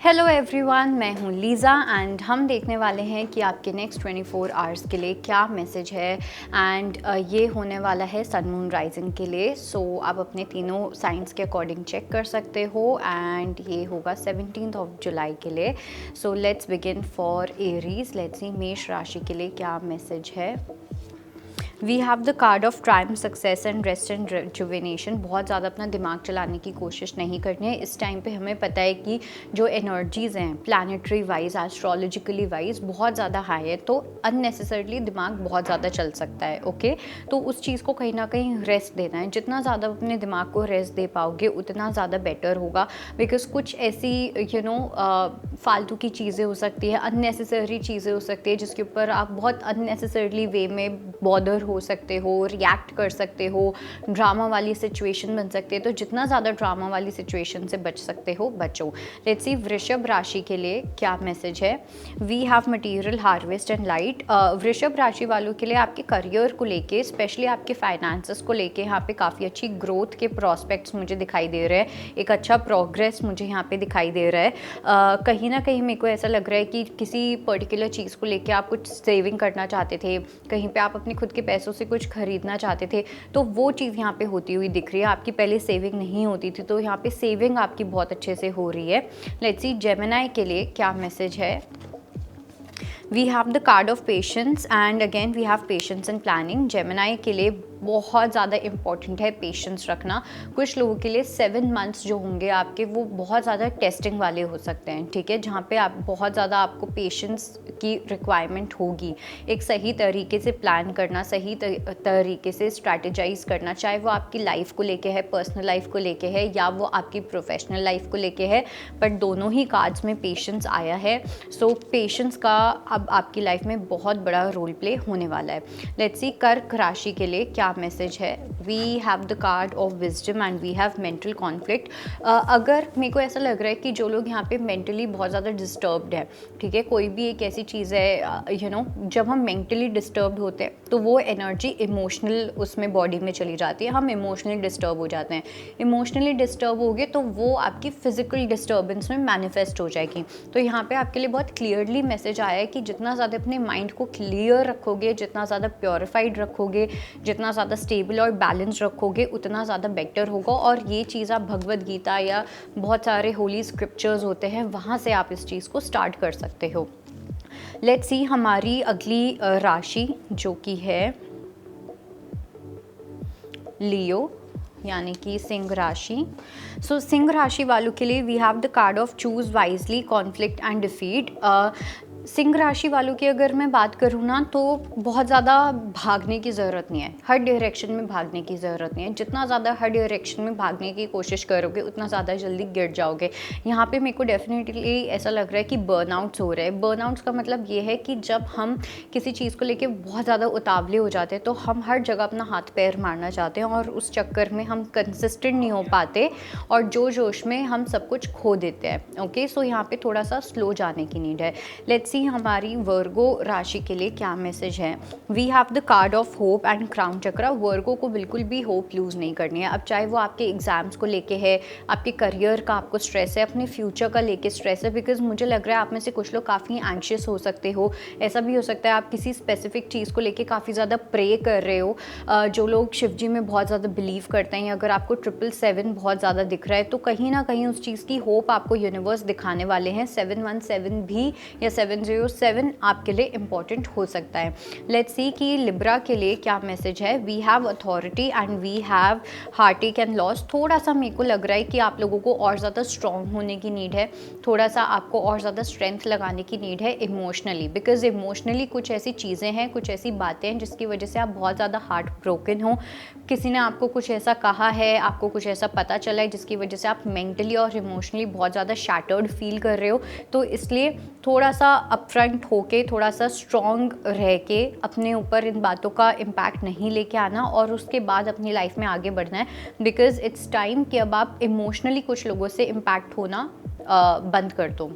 Hello everyone, मैं हूँ Lisa and हम देखने वाले हैं कि आपके नेक्स्ट 24 आवर्स के लिए क्या मैसेज है। एंड ये होने वाला है सन मून राइजिंग के लिए। सो आप अपने तीनों साइंस के अकॉर्डिंग चेक कर सकते हो एंड ये होगा 17 जुलाई के लिए। So let's begin for Aries. Let's see मेष राशि के लिए क्या मैसेज है। We have the card of triumph, success and rest and rejuvenation. बहुत ज़्यादा अपना दिमाग चलाने की कोशिश नहीं करनी है इस टाइम पे। हमें पता है कि जो एनर्जीज़ हैं प्लानिटरी वाइज, एस्ट्रोलॉजिकली वाइज बहुत ज़्यादा हाई है, तो अननेसेसरली दिमाग बहुत ज़्यादा चल सकता है। ओके, तो उस चीज़ को कहीं ना कहीं रेस्ट देना है। जितना ज़्यादा अपने दिमाग को रेस्ट दे पाओगे उतना ज़्यादा बेटर होगा। बिकॉज कुछ ऐसी फालतू की चीज़ें हो सकती है, अननेसेसरी चीज़ें हो सकती है जिसके ऊपर आप बहुत अननेसेसरली वे में बॉदर हो सकते हो, रिएक्ट कर सकते हो, ड्रामा वाली सिचुएशन बन सकती है। तो जितना ज़्यादा ड्रामा वाली सिचुएशन से बच सकते हो बचो। लेट्स सी वृषभ राशि के लिए क्या मैसेज है। We have material, harvest and light. वृषभ राशि वालों के लिए आपके करियर को लेके, स्पेशली आपके फाइनेंसेस को लेके यहाँ पे काफ़ी अच्छी ग्रोथ के प्रॉस्पेक्ट्स मुझे दिखाई दे रहे हैं। एक अच्छा प्रोग्रेस मुझे यहाँ पे दिखाई दे रहा है। कहीं ना कहीं मेरे को ऐसा लग रहा है कि किसी पर्टिकुलर चीज़ को लेके आप कुछ सेविंग करना चाहते थे, कहीं पे आप अपने खुद के पैसों से कुछ खरीदना चाहते थे, तो वो चीज़ यहाँ पे होती हुई दिख रही है। आपकी पहले सेविंग नहीं होती थी, तो यहाँ पे सेविंग आपकी बहुत अच्छे से हो रही है। लेट्स सी जेमिनी के लिए क्या मैसेज है। We have the card of patience and again we have patience and planning. Gemini के लिए बहुत ज़्यादा इंपॉर्टेंट है पेशेंस रखना। कुछ लोगों के लिए 7 मंथ्स जो होंगे आपके, वो बहुत ज़्यादा टेस्टिंग वाले हो सकते हैं, ठीक है, जहाँ पे आप बहुत ज़्यादा आपको पेशेंस की रिक्वायरमेंट होगी। एक सही तरीके से प्लान करना, सही तरीके से स्ट्रैटेजाइज करना, चाहे वो आपकी लाइफ को लेके है, पर्सनल लाइफ को लेके है, या वो आपकी प्रोफेशनल लाइफ को लेके है, बट दोनों ही कार्ड्स में पेशेंस आया है। सो पेशेंस का अब आपकी लाइफ में बहुत बड़ा रोल प्ले होने वाला है। लेट्स सी कर्क राशि के लिए क्या मैसेज है। We have the card of wisdom and we have mental conflict. अगर मेरे को ऐसा लग रहा है कि जो लोग यहाँ पे मेंटली बहुत ज़्यादा डिस्टर्ब्ड है, ठीक है, कोई भी एक ऐसी चीज़ है जब हम मेंटली डिस्टर्ब्ड होते हैं तो वो एनर्जी इमोशनल उसमें बॉडी में चली जाती है, हम इमोशनली डिस्टर्ब हो जाते हैं। इमोशनली डिस्टर्ब हो गए तो वो आपकी फिजिकल डिस्टर्बेंस में मैनिफेस्ट हो जाएगी। तो यहाँ पे आपके लिए बहुत क्लियरली मैसेज आया है कि जितना ज़्यादा अपने माइंड को क्लियर रखोगे, जितना ज़्यादा प्योरीफाइड रखोगे, जितना ज़्यादा स्टेबल और बैलेंस रखोगे, उतना ज़्यादा बेटर होगा। और ये चीज़ आप भगवद गीता या बहुत सारे होली स्क्रिप्चर्स होते हैं, वहाँ से आप इस चीज़ को स्टार्ट कर सकते हो। लेट्स सी हमारी अगली राशि जो कि है लियो, यानी कि सिंह राशि। सो सिंह राशि वालों के लिए we have the card of choose wisely, conflict and defeat. सिंह राशि वालों की अगर मैं बात करूँ ना, तो बहुत ज़्यादा भागने की ज़रूरत नहीं है, हर डायरेक्शन में भागने की ज़रूरत नहीं है। जितना ज़्यादा हर डायरेक्शन में भागने की कोशिश करोगे उतना ज़्यादा जल्दी गिर जाओगे। यहाँ पे मेरे को डेफिनेटली ऐसा लग रहा है कि बर्नआउट्स हो रहे हैं। बर्नआउट्स का मतलब ये है कि जब हम किसी चीज़ को लेके बहुत ज़्यादा उतावले हो जाते हैं तो हम हर जगह अपना हाथ पैर मारना चाहते हैं और उस चक्कर में हम कंसिस्टेंट नहीं हो पाते और जोश में हम सब कुछ खो देते हैं। ओके, सो यहाँ पे थोड़ा सा स्लो जाने की नीड है। लेट्स सी हमारी वर्गो राशि के लिए क्या मैसेज है। We have the card of hope and crown chakra. Virgo को बिल्कुल भी होप लूज़ नहीं करनी है। अब चाहे वो आपके एग्जाम्स को लेके है, आपके करियर का आपको स्ट्रेस है, अपने फ्यूचर का लेके स्ट्रेस है, बिकॉज मुझे लग रहा है आप में से कुछ लोग काफ़ी एंशियस हो सकते हो। ऐसा भी हो सकता है आप किसी स्पेसिफिक चीज़ को लेके काफ़ी ज़्यादा प्रे कर रहे हो। जो लोग शिव जी में बहुत ज़्यादा बिलीव करते हैं, अगर आपको 777 बहुत ज़्यादा दिख रहा है तो कहीं ना कहीं उस चीज़ की होप आपको यूनिवर्स दिखाने वाले हैं। 717 भी या 707 आपके लिए इम्पॉर्टेंट हो सकता है। लेट्स सी कि लिब्रा के लिए क्या मैसेज है। We have authority and we have heartache and loss. थोड़ा सा मेरे को लग रहा है कि आप लोगों को और ज़्यादा स्ट्रॉन्ग होने की नीड है, थोड़ा सा आपको और ज़्यादा स्ट्रेंथ लगाने की नीड है इमोशनली, बिकॉज इमोशनली कुछ ऐसी चीज़ें हैं, कुछ ऐसी बातें हैं जिसकी वजह से आप बहुत ज़्यादा हार्ट ब्रोकन हो। किसी ने आपको कुछ ऐसा कहा है, आपको कुछ ऐसा पता चला है जिसकी वजह से आप मेंटली और इमोशनली बहुत ज़्यादा शैटर्ड फील कर रहे हो। तो इसलिए थोड़ा सा अपफ्रंट होके, थोड़ा सा स्ट्रॉन्ग रह के अपने ऊपर इन बातों का इम्पैक्ट नहीं लेके आना और उसके बाद अपनी लाइफ में आगे बढ़ना है। बिकॉज इट्स टाइम कि अब आप इमोशनली कुछ लोगों से इम्पैक्ट होना बंद कर दो।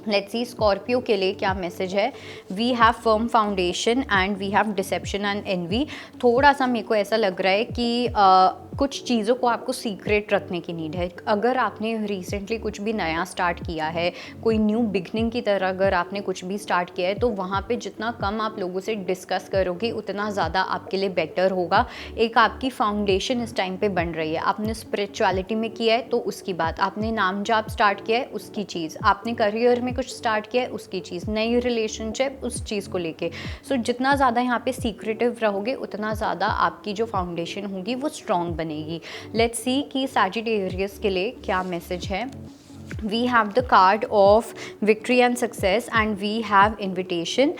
लेट्स सी स्कॉर्पियो के लिए क्या मैसेज है। We have firm foundation and we have deception and envy. थोड़ा सा मेरे को ऐसा लग रहा है कि कुछ चीज़ों को आपको सीक्रेट रखने की नीड है। अगर आपने रिसेंटली कुछ भी नया स्टार्ट किया है, कोई न्यू बिगनिंग की तरह अगर आपने कुछ भी स्टार्ट किया है, तो वहाँ पे जितना कम आप लोगों से डिस्कस करोगे उतना ज़्यादा आपके लिए बेटर होगा। एक आपकी फाउंडेशन इस टाइम पे बन रही है। आपने स्पिरिचुअलिटी में किया है तो उसकी बात, आपने नाम जाप स्टार्ट किया है उसकी चीज़, आपने करियर में कुछ स्टार्ट किया है उसकी चीज़, नई रिलेशनशिप उस चीज़ को लेके। सो जितना ज़्यादा यहाँ पे सीक्रेटिव रहोगे उतना ज़्यादा आपकी जो फाउंडेशन होगी वो स्ट्रॉन्ग बनेगी। लेट्स सी कि सैजिटेरियस के लिए क्या मैसेज है। We have the card of victory and success and we have invitation।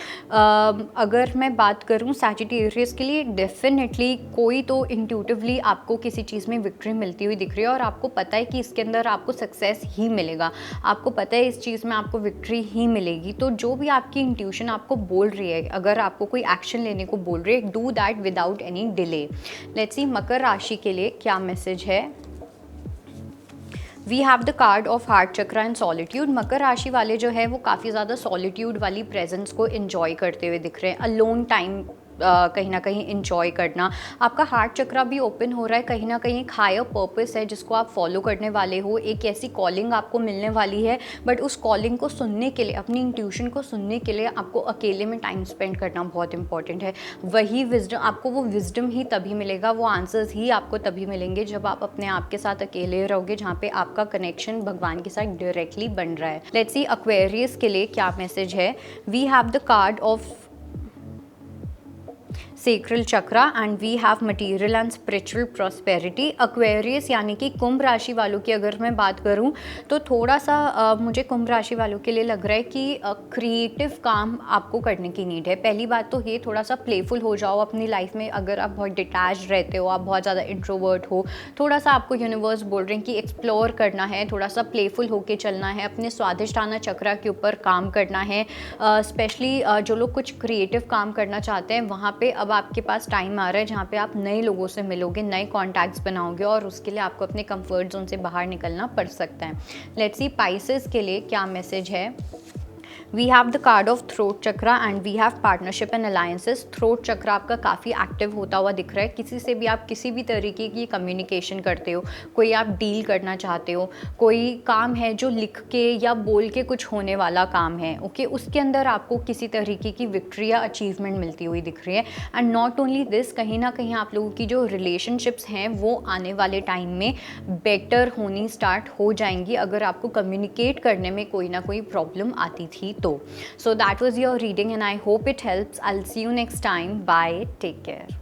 अगर मैं बात करूँ सैजिटेरियस के लिए, डेफिनेटली कोई तो इंट्यूटिवली आपको किसी चीज़ में विक्ट्री मिलती हुई दिख रही है और आपको पता है कि इसके अंदर आपको सक्सेस ही मिलेगा, आपको पता है इस चीज़ में आपको विक्ट्री ही मिलेगी। तो जो भी आपकी इंट्यूशन आपको बोल रही है, अगर आपको कोई एक्शन लेने को बोल रही है, do that without any delay. Let's see मकर राशि के लिए क्या मैसेज है। We have the card of heart chakra and solitude. मकर राशि वाले जो है वो काफ़ी ज़्यादा सॉलिट्यूड वाली प्रेजेंस को इन्जॉय करते हुए दिख रहे हैं। अलोन टाइम कहीं ना कहीं इंजॉय करना, आपका हार्ट चक्रा भी ओपन हो रहा है, कहीं ना कहीं एक हायर पर्पस है जिसको आप फॉलो करने वाले हो, एक ऐसी कॉलिंग आपको मिलने वाली है। बट उस कॉलिंग को सुनने के लिए, अपनी इंट्यूशन को सुनने के लिए आपको अकेले में टाइम स्पेंड करना बहुत इंपॉर्टेंट है। वही विजडम आपको, वो विजडम ही तभी मिलेगा, वो आंसर्स ही आपको तभी मिलेंगे जब आप अपने आप के साथ अकेले रहोगे, जहाँ पे आपका कनेक्शन भगवान के साथ डायरेक्टली बन रहा है। लेट्स सी एक्वेरियस के लिए क्या मैसेज है। We have the card of sacral chakra and we have material and spiritual prosperity. Aquarius यानी कि कुंभ राशि वालों की अगर मैं बात करूं तो थोड़ा सा मुझे कुंभ राशि वालों के लिए लग रहा है कि क्रिएटिव काम आपको करने की नीड है। पहली बात तो ये, थोड़ा सा प्लेफुल हो जाओ अपनी लाइफ में। अगर आप बहुत डिटैच रहते हो, आप बहुत ज़्यादा इंट्रोवर्ट हो, थोड़ा सा आपको यूनिवर्स बोल रहे हैं कि एक्सप्लोर करना है, थोड़ा सा प्लेफुल होके चलना है, अपने स्वादिष्टाना चक्रा के ऊपर काम करना है। स्पेशली जो लोग कुछ क्रिएटिव काम करना चाहते हैं, वहाँ पे अब आपके पास टाइम आ रहा है जहाँ पे आप नए लोगों से मिलोगे, नए कॉन्टैक्ट्स बनाओगे और उसके लिए आपको अपने कंफर्ट जोन से बाहर निकलना पड़ सकता है। लेट्स सी पाइसेस के लिए क्या मैसेज है। We have the card of throat chakra and we have partnership and alliances. Throat chakra आपका काफ़ी एक्टिव होता हुआ दिख रहा है। किसी से भी आप किसी भी तरीके की कम्युनिकेशन करते हो, कोई आप डील करना चाहते हो, कोई काम है जो लिख के या बोल के कुछ होने वाला काम है, ओके, उसके अंदर आपको किसी तरीके की विक्ट्री या अचीवमेंट मिलती हुई दिख रही है। एंड नॉट ओनली दिस, कहीं ना कहीं आप लोगों की जो रिलेशनशिप्स हैं वो आने वाले टाइम में बेटर होनी स्टार्ट हो जाएंगी, अगर आपको कम्युनिकेट करने में कोई ना कोई प्रॉब्लम आती थी तो। So that was your reading and I hope it helps. I'll see you next time. Bye. Take care.